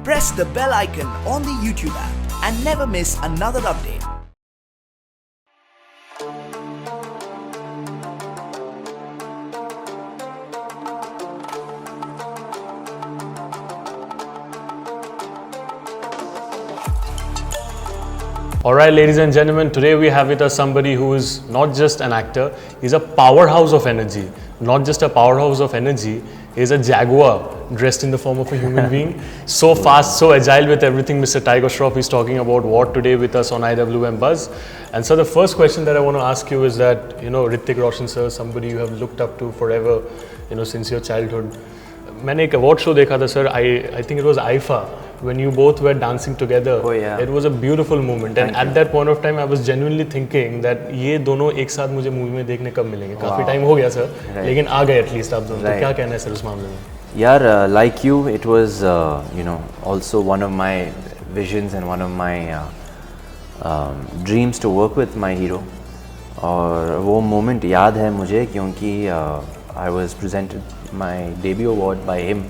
press the bell icon on the YouTube app and never miss another update. Alright, ladies and gentlemen, today we have with us somebody who is not just an actor, he's a powerhouse of energy. Not just a powerhouse of energy, he's a jaguar dressed in the form of a human being. So fast, so agile with everything. Mr. Tiger Shroff is talking about what today with us on IWM Buzz. And so the first question that I want to ask you is that, Hrithik Roshan sir, somebody you have looked up to forever, since your childhood. मैंने एक award show देखा था sir, I think it was IFA, when you both were dancing together. Oh, yeah. It was a beautiful moment and at that point of time I was genuinely thinking that ये दोनों एक साथ मुझे movie में देखने कब मिलेंगे. काफी टाइम हो गया सर, लेकिन आ गए एटलीस्ट आप दोनों. तो क्या कहना है सर उस मामले में? यार, like you, it was also one of my visions and one of my dreams to work with my hero. और वो moment याद है मुझे क्योंकि I was presented my debut award by him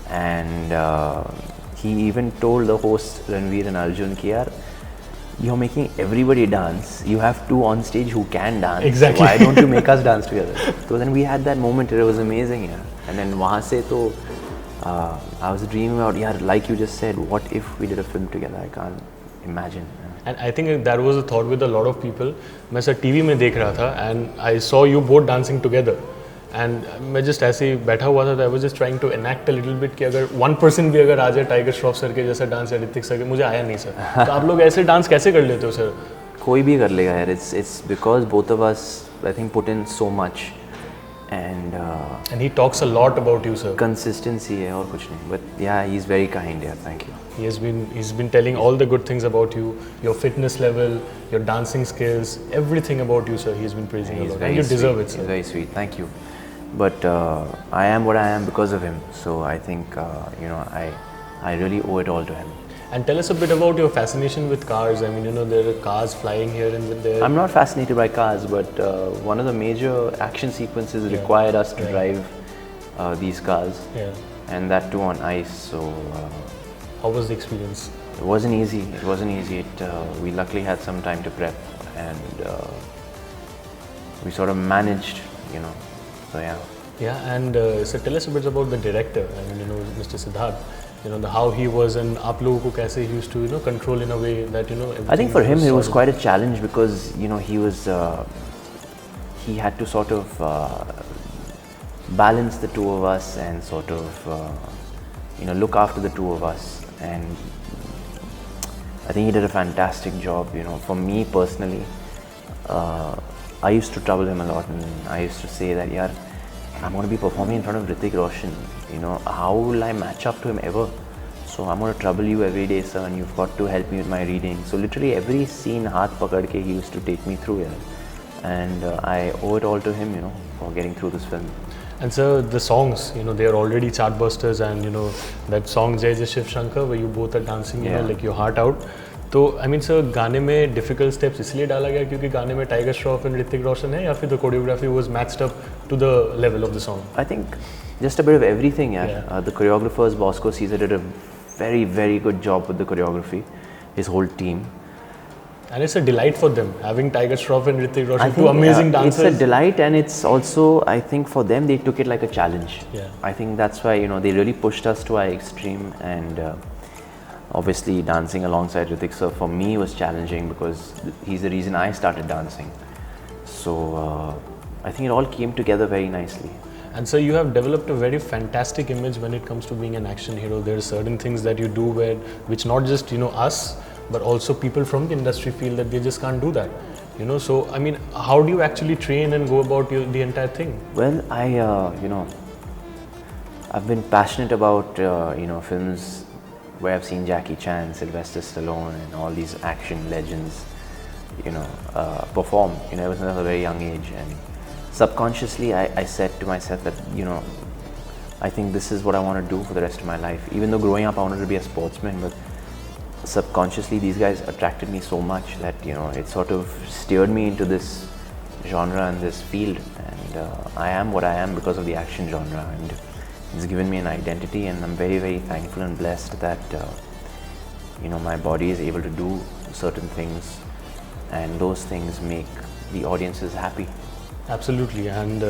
and he even told the host Ranveer and Arjun कि यार, you're making everybody dance, you have two on stage who can dance, exactly. Why don't you make us dance together? So then we had that moment, it was amazing, yeah. And then वहाँ से तो I was dreaming about, यार, like you just said, what if we did a film together? I can't imagine. And I think that was a thought with a lot of people. मैं sir TV में देख रहा था and I saw you both dancing together. And मैं just ऐसे ही बैठा हुआ था, I was just trying to enact a little bit कि अगर 1% भी अगर आ जाए टाइगर श्रॉफ सर के जैसा डांस या ऋतिक सर के, मुझे आया नहीं सर. तो आप लोग ऐसे डांस कैसे कर लेते हो सर? कोई भी कर लेगा यार. It's because both of us, I think, put in so much and he talks a lot about you sir. Consistency है और कुछ नहीं. But yeah, he's very kind. Yeah, thank you. He's been telling all the good things about you, your fitness level, your dancing skills, everything about you sir. He's been praising a lot and you deserve it sir. He's very sweet. Thank you. But I am what I am because of him. So I think I really owe it all to him. And tell us a bit about your fascination with cars. I mean, there are cars flying here and there. I'm not fascinated by cars, but one of the major action sequences required us to drive these cars, and that too on ice. So how was the experience? It wasn't easy. We luckily had some time to prep, and we sort of managed, So yeah. Yeah, and so tell us a bit about the director. I mean, Mr. Siddharth. How he was and आप लोगों को कैसे he used to control in a way that I think for him it was quite a challenge because he had to sort of balance the two of us and sort of look after the two of us, and I think he did a fantastic job. For me personally, I used to trouble him a lot and I used to say that, yaar, I'm going to be performing in front of Hrithik Roshan. How will I match up to him ever? So I'm going to trouble you every day, sir, and you've got to help me with my reading. So literally every scene, haath pakad ke, he used to take me through it. And I owe it all to him, for getting through this film. And sir, the songs, they are already chartbusters, and that song Jai Jai Shiv Shankar where you both are dancing, like your heart out. तो I mean sir, गाने में difficult steps इसलिए डाला गया क्योंकि गाने में tiger Shroff and Hrithik Roshan है, या फिर the choreography was matched up to the level of the song? I think just a bit of everything. The choreographers, Bosco Caesar, did a very, very good job with the choreography. His whole team. And it's a delight for them having Tiger Shroff and Hrithik Roshan, two amazing dancers. It's a delight, and it's also, I think, for them, they took it like a challenge. Yeah. I think that's why they really pushed us to our extreme, and obviously dancing alongside Hrithik sir for me was challenging because he's the reason I started dancing. So I think it all came together very nicely. And so you have developed a very fantastic image when it comes to being an action hero. There are certain things that you do which not just us, but also people from the industry feel that they just can't do that. So I mean, how do you actually train and go about the entire thing? Well, I've been passionate about films where I've seen Jackie Chan, Sylvester Stallone, and all these action legends, perform. Ever since I was a very young age, and subconsciously I said to myself that I think this is what I want to do for the rest of my life. Even though growing up I wanted to be a sportsman, but subconsciously these guys attracted me so much that it sort of steered me into this genre and this field, and I am what I am because of the action genre. And It's given me an identity, and I'm very, very thankful and blessed that my body is able to do certain things, and those things make the audiences happy. Absolutely. And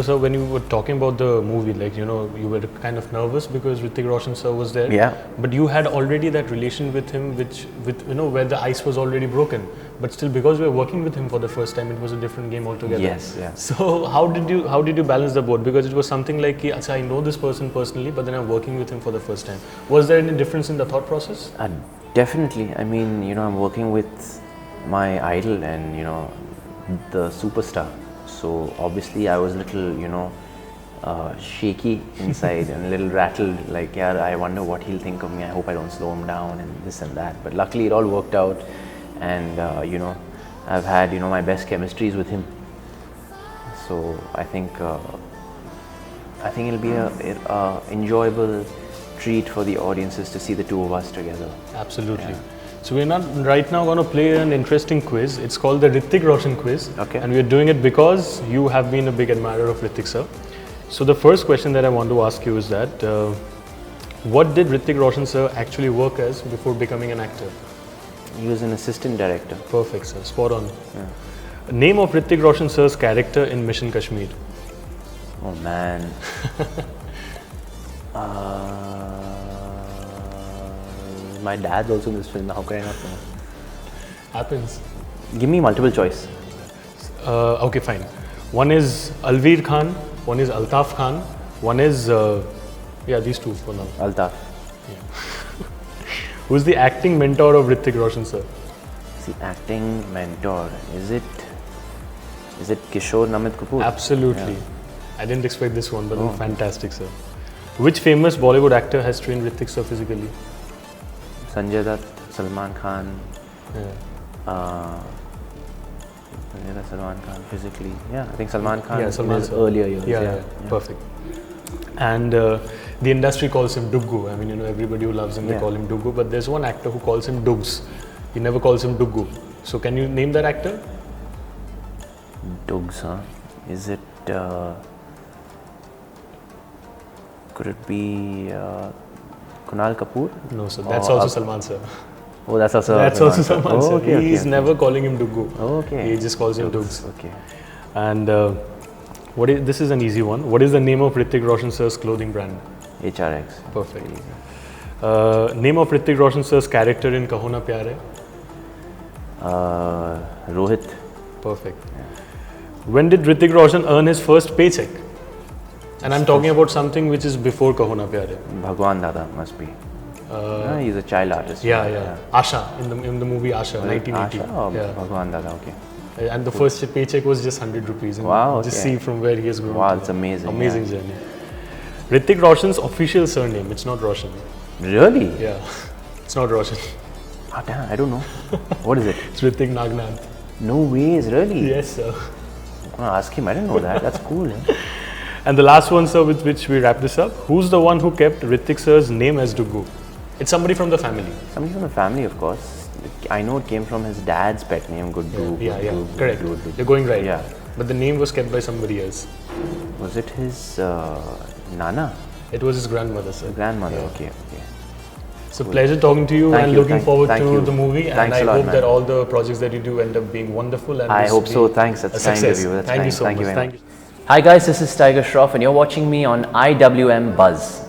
sir, when you were talking about the movie, like, you were kind of nervous because Hrithik Roshan sir was there. Yeah. But you had already that relation with him, where the ice was already broken. But still, because we were working with him for the first time, it was a different game altogether. Yes, yeah. So how did you balance the both? Because it was something like, Acha, I know this person personally, but then I'm working with him for the first time. Was there any difference in the thought process? Definitely. I mean, I'm working with my idol and, the superstar. So obviously I was a little, shaky inside and a little rattled, like, yeah, I wonder what he'll think of me. I hope I don't slow him down and this and that. But luckily it all worked out, and I've had, my best chemistries with him. So I think it'll be a enjoyable treat for the audiences to see the two of us together. Absolutely. Yeah. So we're right now going to play an interesting quiz. It's called the Hrithik Roshan quiz. Okay. And we're doing it because you have been a big admirer of Hrithik sir. So the first question that I want to ask you is that, what did Hrithik Roshan sir actually work as before becoming an actor? He was an assistant director. Perfect, sir. Spot on. Yeah. Name of Hrithik Roshan sir's character in Mission Kashmir. Oh man. My dad's also in this film. How can I not know? Happens. Give me multiple choice. Okay, fine. One is Alveer Khan, one is Altaf Khan, one is, these two for now. Altaf. Who's the acting mentor of Hrithik Roshan sir? The acting mentor. Is it Kishore Namit Kapoor? Absolutely. Yeah. I didn't expect this one, but fantastic, sir. Which famous Bollywood actor has trained Hrithik sir physically? Sanjay Dutt, Salman Khan. Yeah. Sanjay Dutt, Salman Khan physically. Yeah, I think Salman Khan Yeah, Salman in his sir. earlier years. Yeah. Perfect. And the industry calls him Duggu. I mean, everybody who loves him, they call him Duggu. But there's one actor who calls him Duggs. He never calls him Duggu. So can you name that actor? Duggs, huh? Is it? Could it be Kunal Kapoor? No, sir. That's also Salman sir. Oh, that's also Salman sir. Okay, He's never calling him Duggu. Okay. He just calls him Duggs. Okay. And this is an easy one. What is the name of Hrithik Roshan sir's clothing brand? HRX. Perfect. Name of Hrithik Roshan sir's character in Kaho Na Pyar Hai? Rohit. Perfect. Yeah. When did Hrithik Roshan earn his first paycheck? And I'm talking about something which is before Kaho Na Pyar Hai. Bhagwan Dada must be. He's a child artist. Yeah. Asha in the movie Asha, 1980. Asha or yeah. Bhagwan Dada, okay. And the first paycheck was just 100 rupees. And wow. Just see from where he has grown. Wow, it's amazing. Amazing journey. Hrithik Roshan's official surname, it's not Roshan. Really? Yeah. It's not Roshan. Oh, damn, I don't know. What is it? It's Hrithik Nagnath. No ways, really? Yes, sir. I'm gonna ask him. I didn't know that. That's cool. Eh? And the last one, sir, with which we wrap this up. Who's the one who kept Hrithik sir's name as Duggu? It's somebody from the family. Somebody from the family, of course. I know it came from his dad's pet name, Guddu. Yeah. Guddu, Correct. Guddu. You're going right. Yeah. But the name was kept by somebody else. Was it his Nana? It was his grandmother, sir. Grandmother, Yeah. okay. It's a pleasure talking to you and looking forward to the movie. Thanks and a I lot, hope that all the projects that you do end up being wonderful. And I hope so. Thanks. That's kind of you. Thank you so much. Thank you very much. Hi guys, this is Tiger Shroff and you're watching me on IWM Buzz.